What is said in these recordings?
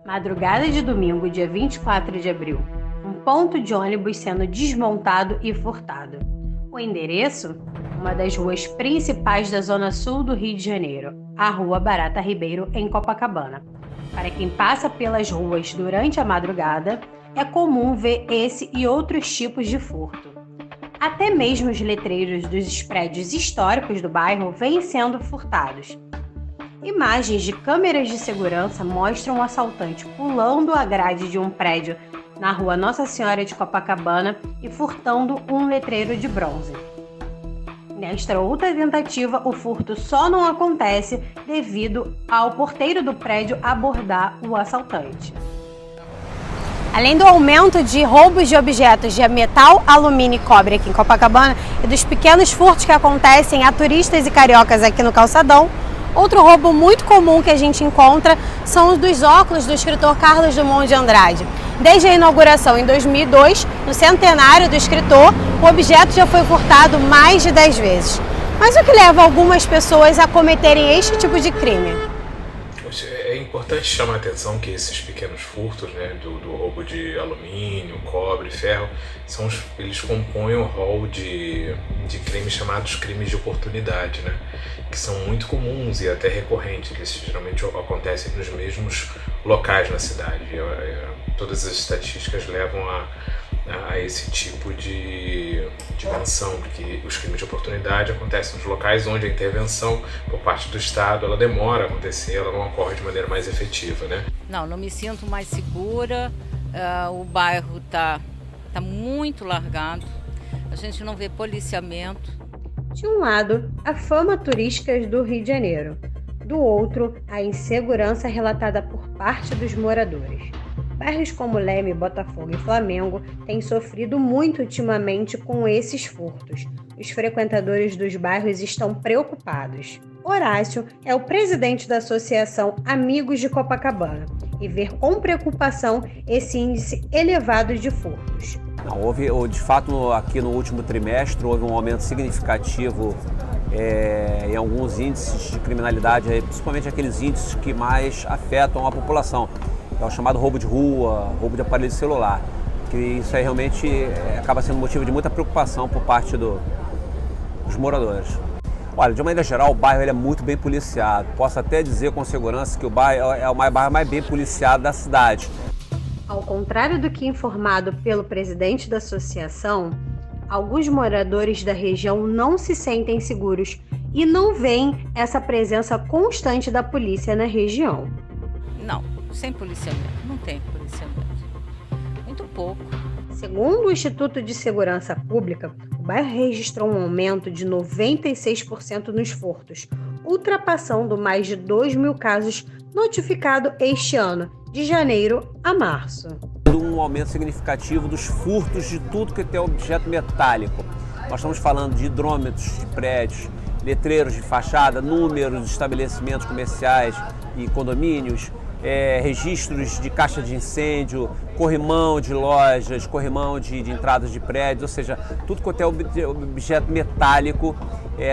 Madrugada de domingo, dia 24 de abril. Um ponto de ônibus sendo desmontado e furtado. O endereço? Uma das ruas principais da zona sul do Rio de Janeiro, a Rua Barata Ribeiro, em Copacabana. Para quem passa pelas ruas durante a madrugada, é comum ver esse e outros tipos de furto. Até mesmo os letreiros dos prédios históricos do bairro vêm sendo furtados. Imagens de câmeras de segurança mostram um assaltante pulando a grade de um prédio na rua Nossa Senhora de Copacabana e furtando um letreiro de bronze. Nesta outra tentativa, o furto só não acontece devido ao porteiro do prédio abordar o assaltante. Além do aumento de roubos de objetos de metal, alumínio e cobre aqui em Copacabana e dos pequenos furtos que acontecem a turistas e cariocas aqui no calçadão, outro roubo muito comum que a gente encontra são os dos óculos do escritor Carlos Drummond de Andrade. Desde a inauguração em 2002, no centenário do escritor, o objeto já foi furtado mais de 10 vezes. Mas o que leva algumas pessoas a cometerem este tipo de crime? É importante chamar a atenção que esses pequenos furtos, né, do roubo de alumínio, cobre, ferro, eles compõem o rol de crimes chamados crimes de oportunidade, né, que são muito comuns e até recorrentes. Eles geralmente acontecem nos mesmos locais na cidade. Todas as estatísticas levam a esse tipo de menção, porque os crimes de oportunidade acontecem nos locais onde a intervenção por parte do Estado ela demora a acontecer, ela não ocorre de maneira mais efetiva, né? Não me sinto mais segura, o bairro tá muito largado, a gente não vê policiamento. De um lado, a fama turística do Rio de Janeiro, do outro, a insegurança relatada por parte dos moradores. Bairros como Leme, Botafogo e Flamengo têm sofrido muito ultimamente com esses furtos. Os frequentadores dos bairros estão preocupados. Horácio é o presidente da Associação Amigos de Copacabana e vê com preocupação esse índice elevado de furtos. Houve, de fato, aqui no último trimestre, houve um aumento significativo em alguns índices de criminalidade, principalmente aqueles índices que mais afetam a população. É o chamado roubo de rua, roubo de aparelho celular, que isso aí realmente acaba sendo motivo de muita preocupação por parte dos moradores. Olha, de uma maneira geral, o bairro ele é muito bem policiado. Posso até dizer com segurança que o bairro é o bairro mais bem policiado da cidade. Ao contrário do que informado pelo presidente da associação, alguns moradores da região não se sentem seguros e não veem essa presença constante da polícia na região. Não, sem policiamento, não tem policiamento, muito pouco. Segundo o Instituto de Segurança Pública, o bairro registrou um aumento de 96% nos furtos, ultrapassando mais de 2.000 casos notificados este ano, de janeiro a março. Um aumento significativo dos furtos de tudo que tem objeto metálico. Nós estamos falando de hidrômetros de prédios, letreiros de fachada, números de estabelecimentos comerciais e condomínios, registros de caixa de incêndio, corrimão de lojas, corrimão de entradas de prédios, ou seja, tudo quanto é objeto metálico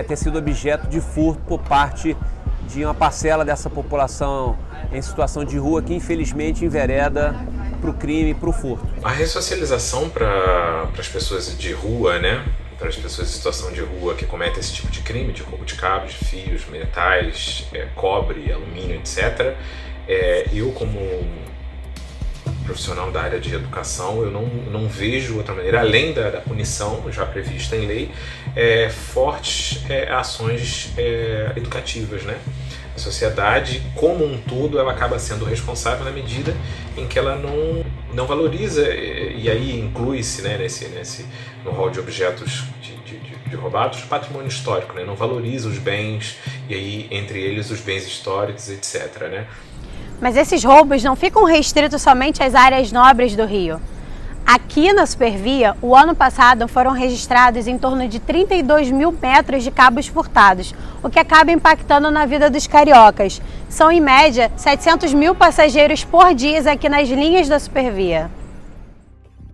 ter sido objeto de furto por parte de uma parcela dessa população em situação de rua que infelizmente envereda para o crime e para o furto. A ressocialização para as pessoas de rua, né? Para as pessoas em situação de rua que cometem esse tipo de crime, de roubo de cabos, de fios, metais, cobre, alumínio, etc. Eu, como profissional da área de educação, eu não vejo outra maneira, além da punição já prevista em lei, fortes ações educativas, né? A sociedade, como um todo, ela acaba sendo responsável na medida em que ela não valoriza, e aí inclui-se, né, no rol de objetos de roubados, patrimônio histórico, né? Não valoriza os bens, e aí entre eles os bens históricos, etc., né? Mas esses roubos não ficam restritos somente às áreas nobres do Rio. Aqui na Supervia, o ano passado foram registrados em torno de 32.000 metros de cabos furtados, o que acaba impactando na vida dos cariocas. São, em média, 700.000 passageiros por dia aqui nas linhas da Supervia.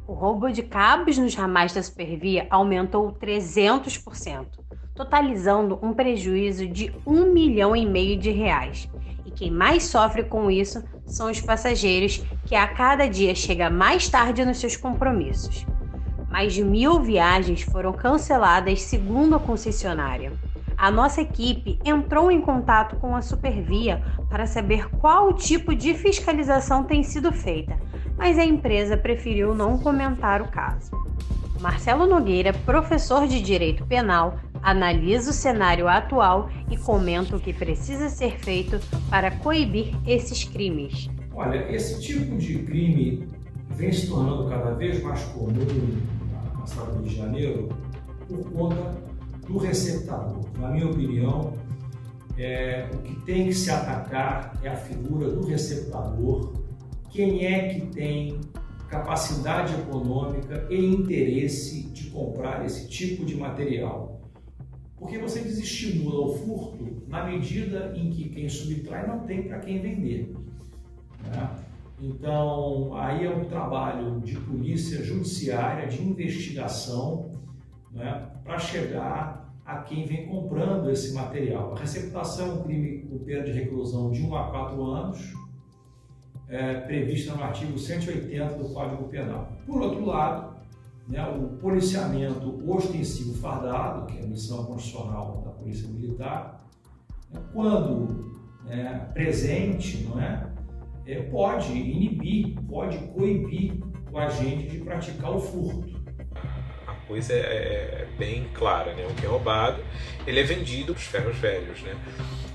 O roubo de cabos nos ramais da Supervia aumentou 300%, totalizando um prejuízo de R$ 1,5 milhão de reais. E quem mais sofre com isso são os passageiros, que a cada dia chegam mais tarde nos seus compromissos. Mais de 1.000 viagens foram canceladas, segundo a concessionária. A nossa equipe entrou em contato com a Supervia para saber qual tipo de fiscalização tem sido feita, mas a empresa preferiu não comentar o caso. Marcelo Nogueira, professor de Direito Penal, analisa o cenário atual e comenta o que precisa ser feito para coibir esses crimes. Olha, esse tipo de crime vem se tornando cada vez mais comum na cidade do Rio de Janeiro por conta do receptador. Na minha opinião, o que tem que se atacar é a figura do receptador. Quem é que tem capacidade econômica e interesse de comprar esse tipo de material? Porque você desestimula o furto na medida em que quem subtrai não tem para quem vender, né? Então, aí é um trabalho de polícia judiciária, de investigação, né, para chegar a quem vem comprando esse material. A receptação é um crime com pena de reclusão de 1 a 4 anos, prevista no artigo 180 do Código Penal. Por outro lado, né, o policiamento ostensivo fardado, que é a missão constitucional da Polícia Militar, quando presente, não é, pode inibir, pode coibir o agente de praticar o furto. A coisa é bem clara, né? O que é roubado, ele é vendido para os ferros velhos, né?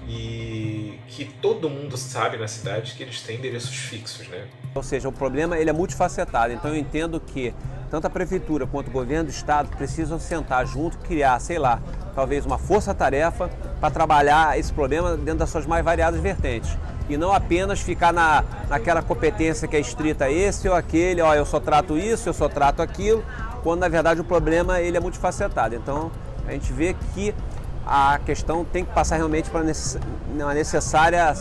E que todo mundo sabe na cidade que eles têm endereços fixos, né? Ou seja, o problema ele é multifacetado, então eu entendo que tanto a Prefeitura quanto o Governo do Estado precisam sentar junto, criar, sei lá, talvez uma força-tarefa para trabalhar esse problema dentro das suas mais variadas vertentes. E não apenas ficar naquela competência que é estrita esse ou aquele, eu só trato isso, eu só trato aquilo, quando na verdade o problema ele é multifacetado. Então a gente vê que a questão tem que passar realmente para uma necessária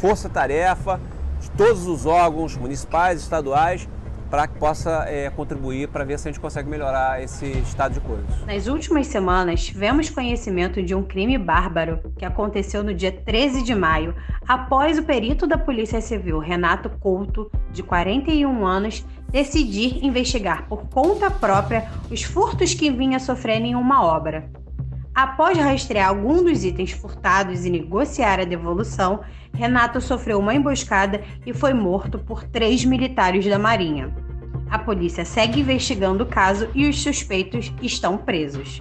força-tarefa de todos os órgãos municipais, estaduais, para que possa contribuir para ver se a gente consegue melhorar esse estado de coisas. Nas últimas semanas, tivemos conhecimento de um crime bárbaro que aconteceu no dia 13 de maio, após o perito da Polícia Civil, Renato Couto, de 41 anos, decidir investigar por conta própria os furtos que vinha sofrendo em uma obra. Após rastrear algum dos itens furtados e negociar a devolução, Renato sofreu uma emboscada e foi morto por 3 militares da Marinha. A polícia segue investigando o caso e os suspeitos estão presos.